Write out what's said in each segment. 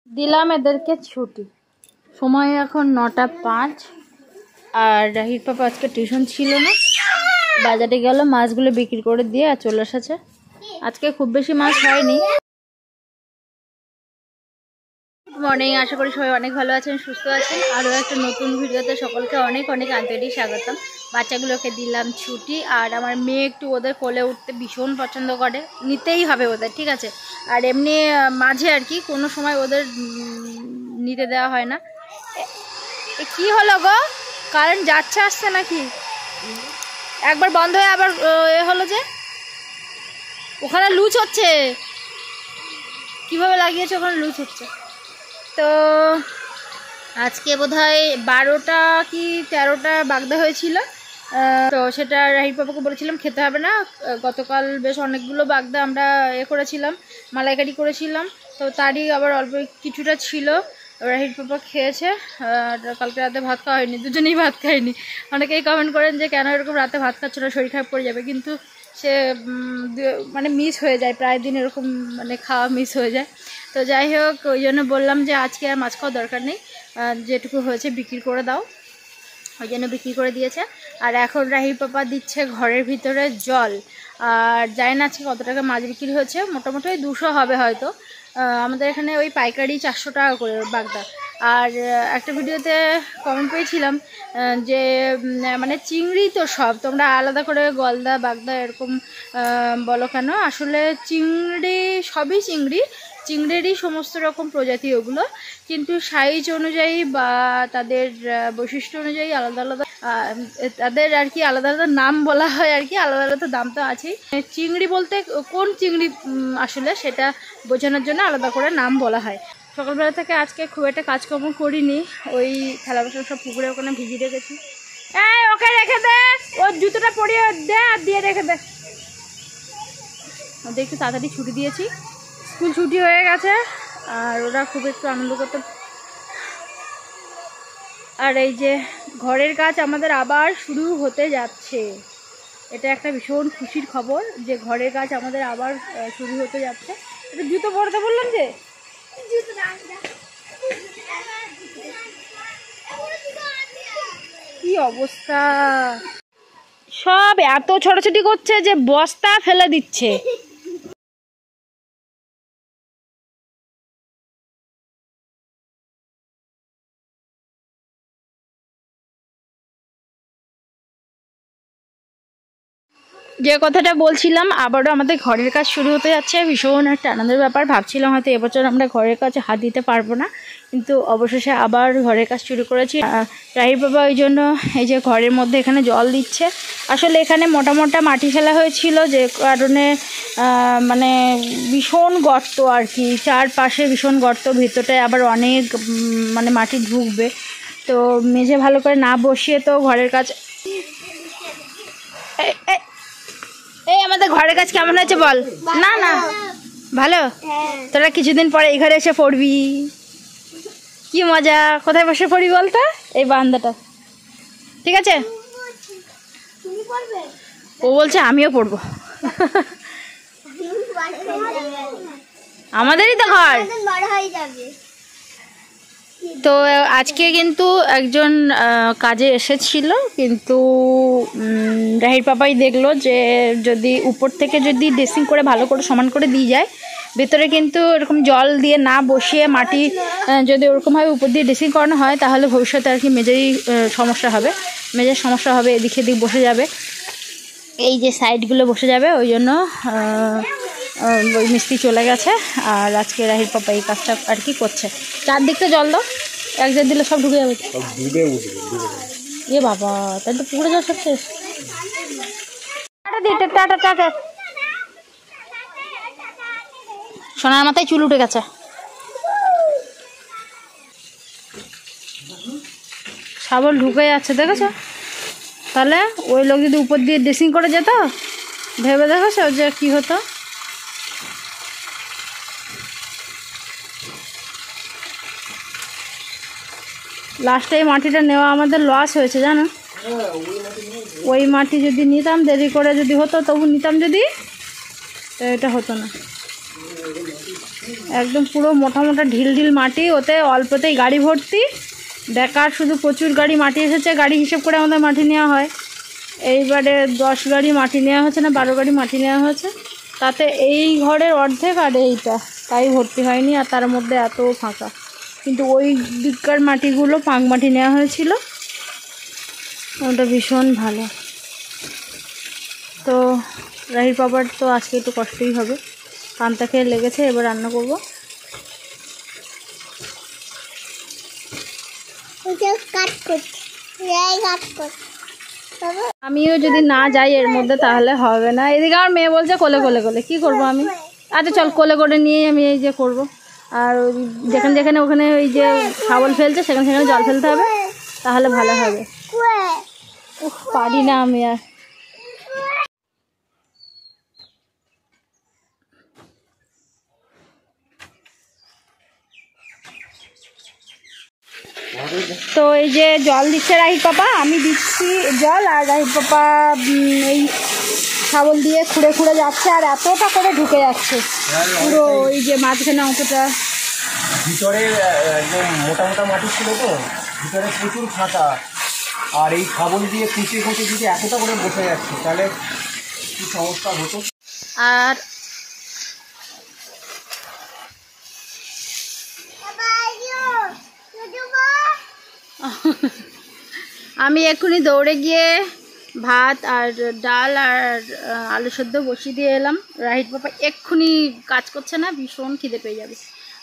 দিলাম এদেরকে ছুটি। সময় এখন 9:05। আর রাহির পাপা আজকে টিউশন ছিল না, বাজারে গেল, মাছগুলো বিক্রি করে দিয়ে আর চলে এসেছে। আজকে খুব বেশি মাছ হয়নি। গুড মর্নিং, আশা করি সবাই অনেক ভালো আছেন, সুস্থ আছেন। আরও একটা নতুন ভিডিওতে সকলকে অনেক অনেক আন্তরিক স্বাগতম। বাচ্চাগুলোকে দিলাম ছুটি, আর আমার মেয়ে একটু ওদের কোলে উঠতে ভীষণ পছন্দ করে, নিতেই হবে ওদের, ঠিক আছে। আর এমনি মাঝে আর কি কোনো সময় ওদের নিতে দেওয়া হয় না। কি হলো গো, কারেন্ট যাচ্ছে আসছে নাকি? একবার বন্ধ হয়ে আবার এ হলো যে, ওখানে লুজ হচ্ছে। কিভাবে লাগিয়েছে ওখানে লুজ হচ্ছে। তো আজকে বোধহয় 12টা কি 13টা বাগদা হয়েছিল। তো সেটা রাহির পাপাকে বলেছিলাম খেতে হবে না। গতকাল বেশ অনেকগুলো বাগদা আমরা করেছিলাম, মালাইকারি করেছিলাম। তো তারই আবার অল্প কিছুটা ছিল, রাহির পাপা খেয়েছে। কালকে রাতে ভাত খাওয়া হয়নি, দুজনেই ভাত খাইনি। অনেকেই কমেন্ট করেন যে কেন এরকম রাতে ভাত খাচ্ছ না, শরীর খারাপ পড়ে যাবে। কিন্তু সে মানে মিস হয়ে যায়, প্রায় দিন এরকম মানে খাওয়া মিস হয়ে যায়। তো যাই হোক, ওই জন্য বললাম যে আজকে আর মাছ খাওয়ার দরকার নেই, যেটুকু হয়েছে বিক্রি করে দাও, ওই জন্য বিক্রি করে দিয়েছে। আর এখন রাহির পাপা দিচ্ছে ঘরের ভিতরে জল। আর জানি না আজকে কত টাকা মাছ বিক্রি হয়েছে, মোটামুটি 200 হবে হয়তো। আমাদের এখানে ওই পাইকারি 400 টাকা করে বাগদা। আর একটা ভিডিওতে কমেন্ট পেয়েছিলাম যে মানে চিংড়ি তো সব তোমরা আলাদা করে গলদা বাগদা এরকম বলো কেন, আসলে চিংড়ি সবই চিংড়িরই সমস্ত রকম প্রজাতি ওগুলো, কিন্তু সাইজ অনুযায়ী বা তাদের বৈশিষ্ট্য অনুযায়ী আলাদা আলাদা তাদের আর কি আলাদা আলাদা নাম বলা হয় আর কি, আলাদা আলাদা দাম তো আছেই। চিংড়ি বলতে কোন চিংড়ি আসলে সেটা বোঝানোর জন্য আলাদা করে নাম বলা হয়। সকালবেলা থেকে আজকে খুব একটা কাজকর্ম করিনি, ওই থালা বাসন সব পুকুরে ওখানে ভিজিয়ে রেখেছি। ওকে রেখে দে, ওর জুতোটা পরিয়ে দে আর দিয়ে রেখে দে। ওদের একটু তাড়াতাড়ি ছুটি দিয়েছি, স্কুল ছুটি হয়ে গেছে, আর ওরা খুব একটু আনন্দ করতে। আর এই যে ঘরের কাজ আমাদের আবার শুরু হতে যাচ্ছে, এটা একটা ভীষণ খুশির খবর যে ঘরের কাজ আমাদের আবার শুরু হতে যাচ্ছে। এটা জুতো পরতে বললাম যে, কি অবস্থা, সব এত ছোটাছুটি করছে যে বস্তা ফেলে দিচ্ছে। যে কথাটা বলছিলাম, আবারও আমাদের ঘরের কাজ শুরু হতে যাচ্ছে, ভীষণ একটা আনন্দের ব্যাপার। ভাবছিলাম হয়তো এবছর আমরা ঘরের কাজে হাত দিতে পারবো না, কিন্তু অবশেষে আবার ঘরের কাজ শুরু করেছি। রাহির বাবা ওই জন্য এই যে ঘরের মধ্যে এখানে জল দিচ্ছে। আসলে এখানে মোটা মোটা মাটি ফেলা হয়েছিল, যে কারণে মানে ভীষণ গর্ত আর কি, চারপাশে ভীষণ গর্ত, ভিতরটায় আবার অনেক মানে মাটি ঢুকবে। তো মেঝে ভালো করে না বসিয়ে তো ঘরের কাজ। এই আমাদের ঘরের কাজ কেমন হয়েছে বল। না না ভালো, তোরা কিছুদিন পরে এই ঘরে এসে পড়বি, কি মজা। কোথায় বসে পড়বি বলতো, এই বারান্দাটা, ঠিক আছে? ও বলছে আমিও পড়বো। আমাদেরই তো ঘর। তো আজকে কিন্তু একজন কাজে এসেছিল, কিন্তু রাহির পাপাই দেখলো যে যদি উপর থেকে যদি ড্রেসিং করে ভালো করে সমান করে দিয়ে যায়, ভেতরে কিন্তু এরকম জল দিয়ে না বসিয়ে মাটি যদি ওরকমভাবে উপর দিয়ে ড্রেসিং করানো হয়, তাহলে ভবিষ্যতে আর কি মেঝেরই সমস্যা হবে, মেঝের সমস্যা হবে, এদিক সেদিক বসে যাবে, এই যে সাইডগুলো বসে যাবে। ওই জন্য ওই মিস্ত্রি চলে গেছে, আর আজকে রাহির পাপা এই কাজটা আর কি করছে। চারদিকটা জল দাও, একজন দিলে সব ঢুকে যাবে। এ বাবা, তাই তো পুকুরে জল সব শেষ। সোনার মাথায় চুল উঠে গেছে। শাবল ঢুকে যাচ্ছে, দেখেছো? তাহলে ওই লোক যদি উপর দিয়ে ড্রেসিং করে যেত, ভেবে দেখেছো যে কি হতো। লাস্টে এই মাটিটা নেওয়া আমাদের লস হয়েছে জানো। ওই মাটি যদি নিতাম, দেরি করে যদি হতো তবু নিতাম, যদি তো এটা হতো না। একদম পুরো মোটা মোটা ঢিল ঢিল মাটি, ওতে অল্পতেই গাড়ি ভর্তি। বেকার শুধু প্রচুর গাড়ি মাটি এসেছে, গাড়ি হিসেব করে আমাদের মাটি নেওয়া হয়। এইবারে 10 গাড়ি মাটি নেওয়া হয়েছে না 12 গাড়ি মাটি নেওয়া হয়েছে, তাতে এই ঘরের অর্ধেক আর এইটা তাই ভর্তি হয়নি, আর তার মধ্যে এত ফাঁকা। কিন্তু ওই দিককার মাটিগুলো পাঁক মাটি নেওয়া হয়েছিল, ওটা ভীষণ ভালো। তো রাহির বাবার তো আজকে একটু কষ্টই হবে, পান্তা খেয়ে লেগেছে। এবার রান্না করবো। আমিও যদি না যাই এর মধ্যে তাহলে হবে না। এদিকে আমার মেয়ে বলছে কোলে কোলে কোলে, কি করব আমি? আচ্ছা চল, কোলে করে নিয়েই আমি এই যে করব। আর যেখানে যেখানে ওখানে ওই যে শাবল ফেলছে সেখানে সেখানে জল ফেলতে হবে, তাহলে ভালো হবে। পারি না আমি আর। তো এই যে জল দিচ্ছে রাহির পাপা, আমি দিচ্ছি জল, আর রাহির পাপা এই শাবল দিয়ে খুঁড়ে খুঁড়ে যাচ্ছে, আর এতটা করে ঢুকে যাচ্ছে পুরো ওই যে মাঝখানে অংশটা। ভিতরে একদম মোটা মোটা মাটি ছিল, তো ভিতরে প্রচুর ফাঁকা, আর এই শাবল দিয়ে খুঁচে খুঁচে যদি এতটা করে বসে যাচ্ছে তাহলে কি সমস্যা হতো। আর আমি এক্ষুনি দৌড়ে গিয়ে ভাত আর ডাল আর আলু সেদ্ধ বসিয়ে দিয়ে এলাম। রাহির পাপা এক্ষুনি কাজ করছে না, ভীষণ খিদে পেয়ে যাবে,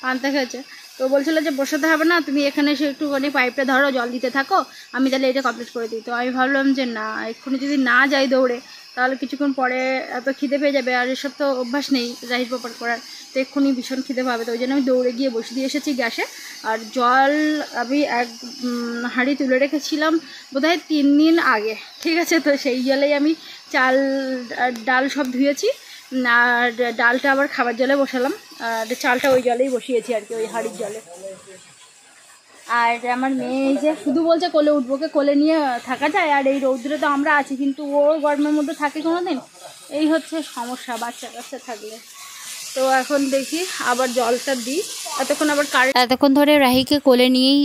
পান্তা খেয়েছে। তো বলছিল যে বসাতে হবে না, তুমি এখানে এসে একটুখানি পাইপটা ধরো, জল দিতে থাকো, আমি তাহলে এটা কমপ্লিট করে দিই। তো আমি ভাবলাম যে না, এক্ষুনি যদি না যাই দৌড়ে তাহলে কিছুক্ষণ পরে এত খিদে পেয়ে যাবে, আর এসব তো অভ্যাস নেই রাহির পাপার করার, তো এক্ষুনি ভীষণ খিদে পাবে। তো ওই জন্য আমি দৌড়ে গিয়ে বসে দিয়ে এসেছি গ্যাসে। আর জল আমি এক হাঁড়ি তুলে রেখেছিলাম বোধহয় 3 দিন আগে, ঠিক আছে। তো সেই জলেই আমি চাল আর ডাল সব ধুয়েছি, আর ডালটা আবার খাবার জলে বসালাম, আর চালটা ওই জলেই বসিয়েছি আর কি, ওই হাঁড়ির জলে। আর আমার মেয়ে এই যে শুধু বলছে কোলে উঠবো, কে কোলে নিয়ে থাকা যায়? আর এই রৌদ্রে তো আমরা আছি, কিন্তু ও গরমের মধ্যে থাকে কোনো দিন, এই হচ্ছে সমস্যা বাচ্চা কাচ্চা থাকলে। তো এখন দেখি আবার জলটা দিই, এতক্ষণ ধরে রাহিকে কোলে নিয়েই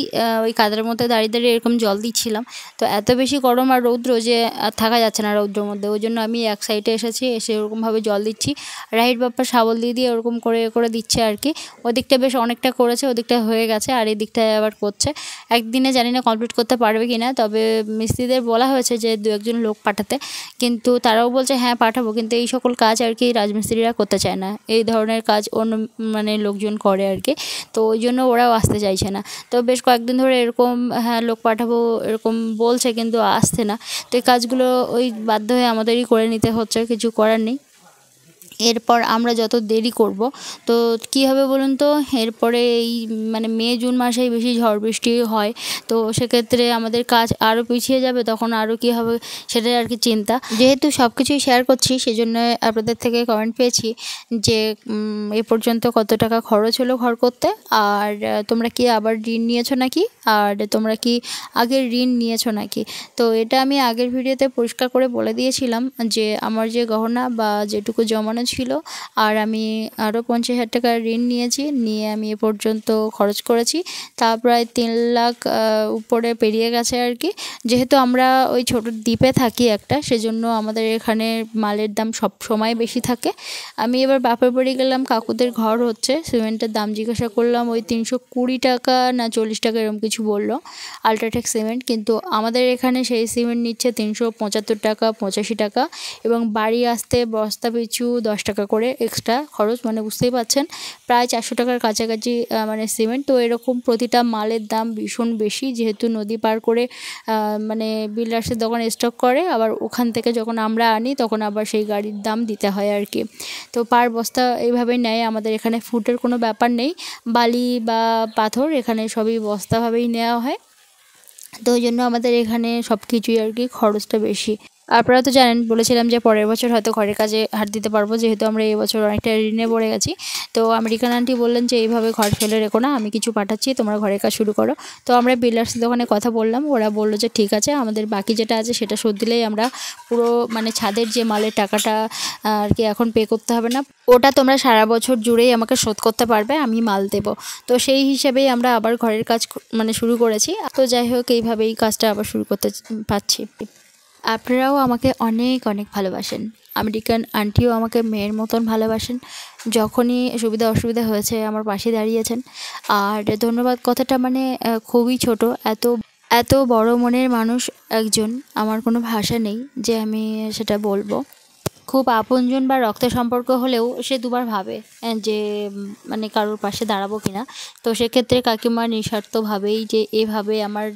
ওই কাদার মধ্যে দাঁড়িয়ে দাঁড়িয়ে এরকম জল দিচ্ছিলাম। তো এত বেশি গরম আর রৌদ্র যে থাকা যাচ্ছে না রৌদ্রের মধ্যে, ওই জন্য আমি এক সাইডে এসেছি, এসে ওরকমভাবে জল দিচ্ছি। রাহির বাপ্পা শাবল দিয়ে দিয়ে ওরকম করে করে দিচ্ছে আর কি। ওদিকটা বেশ অনেকটা করেছে, ওদিকটা হয়ে গেছে, আর এই দিকটায় আবার করছে। একদিনে জানি না কমপ্লিট করতে পারবে কি না, তবে মিস্ত্রিদের বলা হয়েছে যে 2-1 লোক পাঠাতে, কিন্তু তারাও বলছে হ্যাঁ পাঠাবো, কিন্তু এই সকল কাজ আর কি রাজমিস্ত্রিরা করতে চায় না, এই ধরনের কাজ অন্য মানে লোকজন করে আর কি। তো ওই জন্য ওরাও আসতে চাইছে না। তো বেশ কয়েকদিন ধরে এরকম হ্যাঁ লোক পাঠাবো এরকম বলছে, কিন্তু আসছে না। তো এই কাজগুলো ওই বাধ্য হয়ে আমাদেরই করে নিতে হচ্ছে, কিছু করার নেই। এরপর আমরা যত দেরি করব তো কী হবে বলুন তো, এরপরে এই মানে মে জুন মাসেই বেশি ঝড় বৃষ্টি হয়, তো সেক্ষেত্রে আমাদের কাজ আরও পিছিয়ে যাবে, তখন আরও কী হবে সেটাই আর কি চিন্তা। যেহেতু সব কিছুই শেয়ার করছি, সেই জন্য আপনাদের থেকে কমেন্ট পেয়েছি যে এ পর্যন্ত কত টাকা খরচ হলো ঘর করতে, আর তোমরা কি আবার ঋণ নিয়েছো নাকি, আর তোমরা কি আগের ঋণ নিয়েছো নাকি। তো এটা আমি আগের ভিডিওতে পরিষ্কার করে বলে দিয়েছিলাম যে আমার যে গহনা বা যেটুকু জমানো ছিল, আর আমি আরও 50,000 টাকার ঋণ নিয়েছি, নিয়ে আমি এ পর্যন্ত খরচ করেছি, তা প্রায় 3 লাখ উপরে পেরিয়ে গেছে আর কি। যেহেতু আমরা ওই ছোট দ্বীপে থাকি একটা, সেজন্য আমাদের এখানে মালের দাম সব সময় বেশি থাকে। আমি এবার বাপের বাড়ি গেলাম, কাকুদের ঘর হচ্ছে, সিমেন্টের দাম জিজ্ঞাসা করলাম, ওই 320 টাকা না 40 টাকা এরকম কিছু বললো আল্ট্রাটেক সিমেন্ট, কিন্তু আমাদের এখানে সেই সিমেন্ট নিচ্ছে 375 টাকা 85 টাকা, এবং বাড়ি আসতে বস্তা পিছু 10 টাকা করে এক্সট্রা খরচ, মানে বুঝতেই পাচ্ছেন প্রায় 400 টাকার কাছাকাছি মানে সিমেন্ট। তো এরকম প্রতিটা মালের দাম ভীষণ বেশি, যেহেতু নদী পার করে মানে বিল্ডার্সের দোকান স্টক করে, আবার ওখান থেকে যখন আমরা আনি তখন আবার সেই গাড়ির দাম দিতে হয় আর কি। তো পার বস্তা এইভাবেই নেয়, আমাদের এখানে ফুটের কোনো ব্যাপার নেই, বালি বা পাথর এখানে সবই বস্তাভাবেই নেওয়া হয়। তো ওই জন্য আমাদের এখানে সব কিছুই আর কি খরচটা বেশি। আপনারা তো জানেন, বলেছিলাম যে পরের বছর হয়তো ঘরের কাজে হাত দিতে পারবো, যেহেতু আমরা এই বছর অনেকটা ঋণে পড়ে গেছি। তো আমেরিকান আন্টি বললেন যে এইভাবে ঘর ফেলে রেখো না, আমি কিছু পাঠাচ্ছি, তোমরা ঘরের কাজ শুরু করো। তো আমরা বিল্ডার্স দোকানে কথা বললাম, ওরা বললো যে ঠিক আছে, আমাদের বাকি যেটা আছে সেটা শোধ দিলেই আমরা পুরো মানে ছাদের যে মালের টাকাটা আর কি এখন পে করতে হবে না, ওটা তোমরা সারা বছর জুড়েই আমাকে শোধ করতে পারবে, আমি মাল দেবো। তো সেই হিসাবেই আমরা আবার ঘরের কাজ মানে শুরু করেছি। তো যাই হোক, এইভাবেই কাজটা আবার শুরু করতে পারছি। আপনারাও আমাকে অনেক অনেক ভালোবাসেন, আমেরিকান আন্টিও আমাকে মেয়ের মতন ভালোবাসেন, যখনই সুবিধা অসুবিধা হয়েছে আমার পাশে দাঁড়িয়েছেন। আর ধন্যবাদ কথাটা মানে খুবই ছোট, এত এত বড় মনের মানুষ একজন, আমার কোনো ভাষা নেই যে আমি সেটা বলবো। খুব আপনজন বা রক্ত সম্পর্ক হলেও সে দুবার ভাবে যে মানে কারোর পাশে দাঁড়াবো কিনা। তো সেক্ষেত্রে কাকিমা নিঃস্বার্থভাবেই যে এভাবে আমার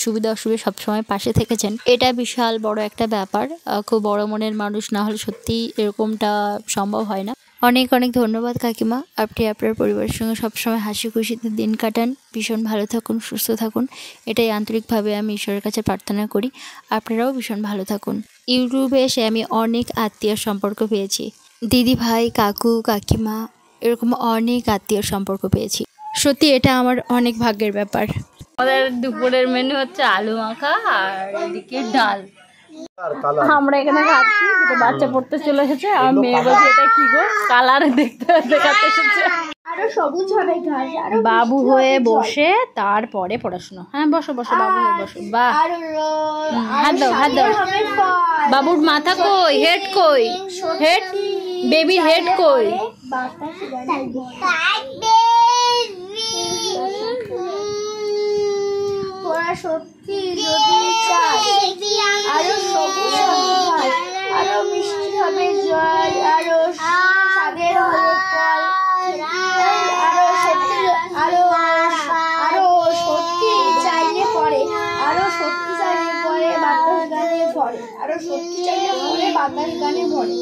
সুবিধা অসুবিধা সবসময় পাশে থেকেছেন, এটা বিশাল বড় একটা ব্যাপার। খুব বড় মনের মানুষ না হলে সত্যি এরকমটা সম্ভব হয় না। অনেক অনেক ধন্যবাদ কাকিমা, আপনি আপনার পরিবারের সঙ্গে সবসময় হাসি খুশিতে দিন কাটান, ভীষণ ভালো থাকুন, সুস্থ থাকুন, এটাই আন্তরিকভাবে আমি ঈশ্বরের কাছে প্রার্থনা করি। আপনারাও ভীষণ ভালো থাকুন। ইউটিউবে এসে আমি অনেক আত্মীয় সম্পর্ক পেয়েছি, দিদি ভাই, কাকু, কাকিমা, এরকম অনেক আত্মীয় সম্পর্ক পেয়েছি। সত্যি এটা আমার অনেক ভাগ্যের ব্যাপার। আমাদের দুপুরের মেনু হচ্ছে আলু মাখা আর এদিকে ডাল। আমরা এখানে খাচ্ছি, দুটো বাচ্চা পড়তে চলে এসেছে, আর মেয়ে বলছে এটা কি গো, কালার দেখাতে এসেছে। বাবু হয়ে বসে তারপরে পড়াশোনা। হ্যাঁ বসো বসো, বাবু হয়ে বসো। বাহ, হাত দাও হাত দাও। বাবুর মাথা কই, হেড কই, হেড, বেবি হেড কই? সত্যি যদি চাই আরো সবুজ হবে, আরো মিষ্টি হবে জল, আরো স্বাদের হবে ফল, আরো সত্যি আরো সত্যি চাইলে পরে, আরো সত্যি চাইলে পরে বাতাস গানে ভরে, আরো সত্যি চাইলে পরে বাতাস গানে ভরে।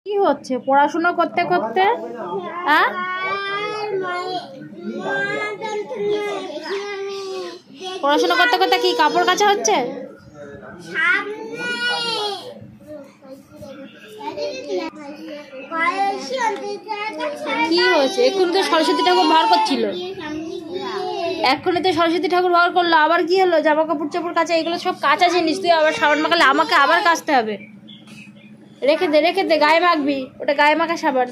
কি হচ্ছে পড়াশোনা করতে করতে? হ্যাঁ পড়াশোনা করতে করতে কি কাপড় কাচা হচ্ছে? কি হয়েছে? এখন তো সরস্বতী ঠাকুর বার করছিল, এখনই তো সরস্বতী ঠাকুর বার করলো, আবার কি হলো? জামা কাপড় চাপড় কাচা, এগুলো সব কাঁচা জিনিস, তুই আবার সাবান মাখালে আমাকে আবার কাচতে হবে। রেখে দে রেখে দে, গায়ে মাখবি, ওটা গায়ে মাখা সাবান।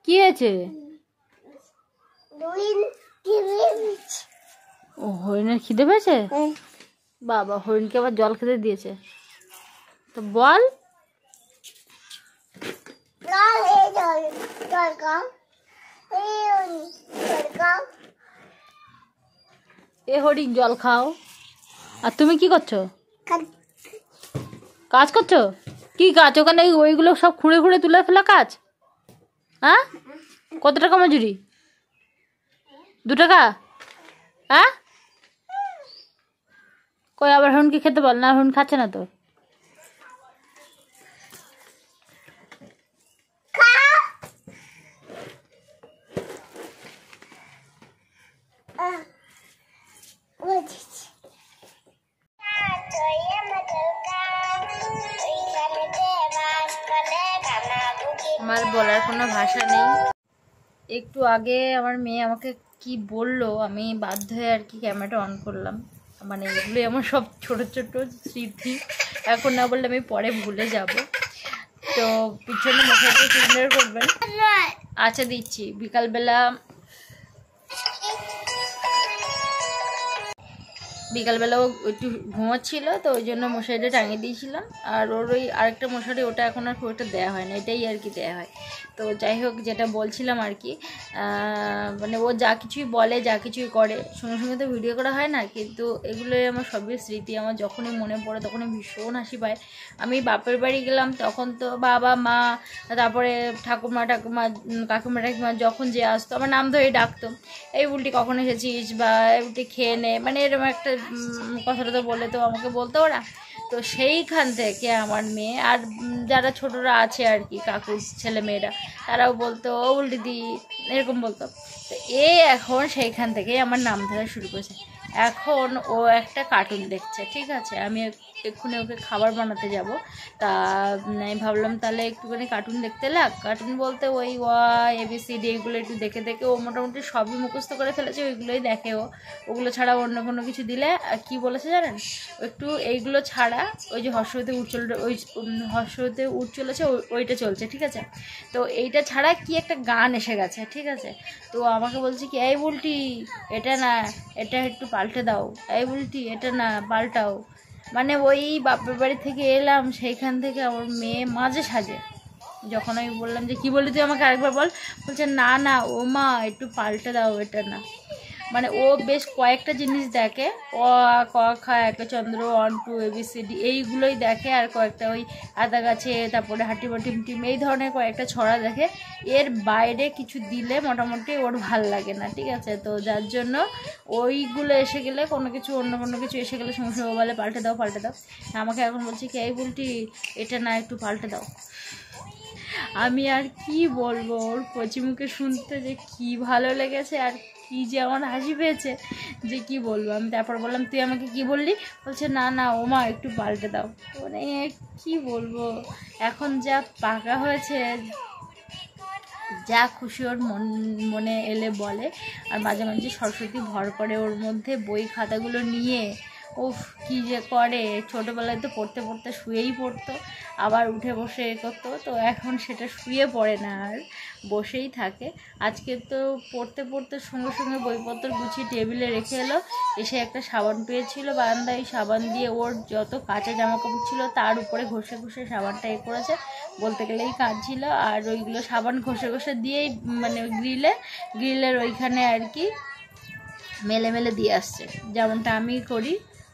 কি হয়েছে? ও হরিণের খিদে পেয়েছে? বাবা, হরিণকে আবার জল খেতে দিয়েছে, তো বল। এ হরিণ জল খাও, আর তুমি কি করছো? কাজ করছো? কি কাজ ওখানে? ওইগুলো সব খুঁড়ে খুঁড়ে তুলে ফেলা কাজ? হ্যাঁ, কত টাকা মজুরি? 2 টাকা? হ্যাঁ, কই আবার হরুনকে খেতে বল না, হরুন খাচ্ছে না তো। আমার বলার কোনো ভাষা নেই। একটু আগে আমার মেয়ে আমাকে কি বললো, আমি বাধ্য হয়ে আর কি ক্যামেরাটা অন করলাম। মানে এগুলোই আমার সব ছোট ছোট স্মৃতি, এখন না বললে আমি পরে ভুলে যাব। তো পিছনে মুখে ক্লিয়ার করবেন। আচ্ছা দিচ্ছি। বিকালবেলাও একটু ঘুমাচ্ছিল, তো ওই জন্য মশারিটা টাঙিয়ে দিয়েছিলাম। আর ওর ওই আরেকটা মশারি, ওটা এখন আর খুব একটা দেওয়া হয় না, এটাই আর কি দেওয়া হয়। তো যাই হোক, যেটা বলছিলাম আর কি, মানে ও যা কিছুই বলে, যা কিছুই করে, সঙ্গে সঙ্গে তো ভিডিও করা হয় না, কিন্তু এগুলোই আমার সবই স্মৃতি। আমার যখনই মনে পড়ে তখনই ভীষণ হাসি পায়। আমি বাপের বাড়ি গেলাম তখন তো বাবা মা, তারপরে ঠাকুমা কাকিমা যখন যে আসতো আমার নাম ধরে ডাকতো, এই বুলটি কখন এসেছিস, বা এই বুলটি খেয়ে নে, মানে এরকম একটা কথাটা তো বলে তো আমাকে বলতো ওরা। তো সেইখান থেকে আমার মেয়ে আর যারা ছোটরা আছে আর কি, কাকুর ছেলে মেয়েরা, তারাও বলতো ও বুলটিদি, এরকম বলতো। তো এখন সেইখান থেকেই আমার নাম ধরা শুরু করেছে। এখন ও একটা কার্টুন দেখছে, ঠিক আছে, আমি এক্ষুনি ওকে খাবার বানাতে যাব। তা আমি ভাবলাম তাহলে একটুখানি কার্টুন দেখতে লাগ। কার্টুন বলতে ওই ABCD এইগুলো একটু দেখে দেখে ও মোটামুটি সবই মুখস্থ করে ফেলেছে, ওইগুলোই দেখে ও। ওগুলো ছাড়া অন্য কোনো কিছু দিলে কি বলেছে জানেন, একটু এইগুলো ছাড়া ওই যে হর্ষতে উঠ চলেছে, ওইটা চলছে, ঠিক আছে। তো এইটা ছাড়া কি একটা গান এসে গেছে, ঠিক আছে। তো আমাকে বলছে কি, এই বুলটি এটা না, এটা একটু পাল্টে দাও, এই বুলটি এটা না পাল্টাও। মানে ওই বাপের বাড়ি থেকে এলাম, সেইখান থেকে আমার মেয়ে মাঝে সাজে, যখন আমি বললাম যে কি বললি তুই, আমাকে আরেকবার বল, বলছে না না ও মা একটু পাল্টে দাও এটা না। মানে ও বেশ কয়েকটা জিনিস দেখে, অ আ ক খ একে চন্দ্র 1 2 ABCD এইগুলোই দেখে, আর কয়েকটা ওই আদা গাছে, তারপরে হাঁটিবা টিম এই ধরনের কয়েকটা ছড়া দেখে। এর বাইরে কিছু দিলে মোটামুটি ওর ভাল লাগে না, ঠিক আছে। তো যার জন্য ওইগুলো এসে গেলে, অন্য কোনো কিছু এসে গেলে সঙ্গে সঙ্গে বলে পাল্টে দাও। আমাকে এখন বলছে কি, এই বলটি এটা না একটু পাল্টে দাও। আমি আর কি বলবো, ওর কচি মুখে শুনতে যে কি ভালো লেগেছে, আর কি যে আমার হাসি পেয়েছে যে কি বলবো। আমি তারপর বললাম তুই আমাকে কি বললি, বলছে না না ও মা একটু পাল্টে দাও। মানে কি বলবো, এখন যা পাকা হয়েছে, যা খুশি ওর মনে এলে বলে। আর মাঝে মাঝে সরস্বতী ভর করে ওর মধ্যে, বই খাতাগুলো নিয়ে উফ কি যে করে। ছোটোবেলায় তো পড়তে পড়তে শুয়েই পড়তো, আবার উঠে বসে করতো। তো এখন সেটা শুয়ে পড়ে না, আর বসেই থাকে। আজকে তো পড়তে পড়তে সঙ্গে সঙ্গে বইপত্র গুছিয়ে টেবিলে রেখে এলো, এসে একটা সাবান পেয়েছিল বারান্দায়, ওই সাবান দিয়ে ওর যত কাঁচা জামাকাপড় ছিল তার উপরে ঘষে ঘষে সাবানটা করেছে, বলতে গেলেই কাজ ছিল। আর ওইগুলো সাবান ঘষে ঘষে দিয়েই মানে গ্রিলের ওইখানে আর কি মেলে মেলে দিয়ে আসছে, যেমনটা আমি করি।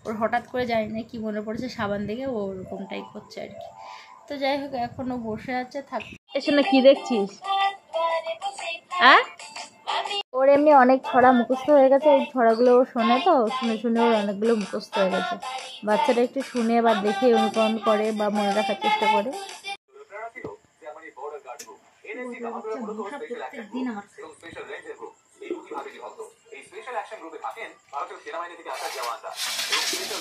ওর হঠাৎ করে জানি না কি মনে পড়েছে সাবান দেখে, ও ওরকমটাই করছে আর কি। তো যাই হোক, এখনও বসে আছে, থাক। এসে না কি দেখছিস, হ্যাঁ? ওর এমনি অনেক ছড়া মুখস্থ হয়ে গেছে, এই ছড়াগুলো ও শোনে, তো শুনে শুনে ওর অনেকগুলো মুখস্থ হয়ে গেছে। বাচ্চারা একটু শুনে বা দেখে অনুকরণ করে বা মনে রাখার চেষ্টা করে। প্রত্যেকদিন আমার এই স্পেশাল অ্যাকশন গ্রুপে থাকেন ভারতীয় সেনাবাহিনী থেকে আসা জওয়ানরা এবং স্পেশাল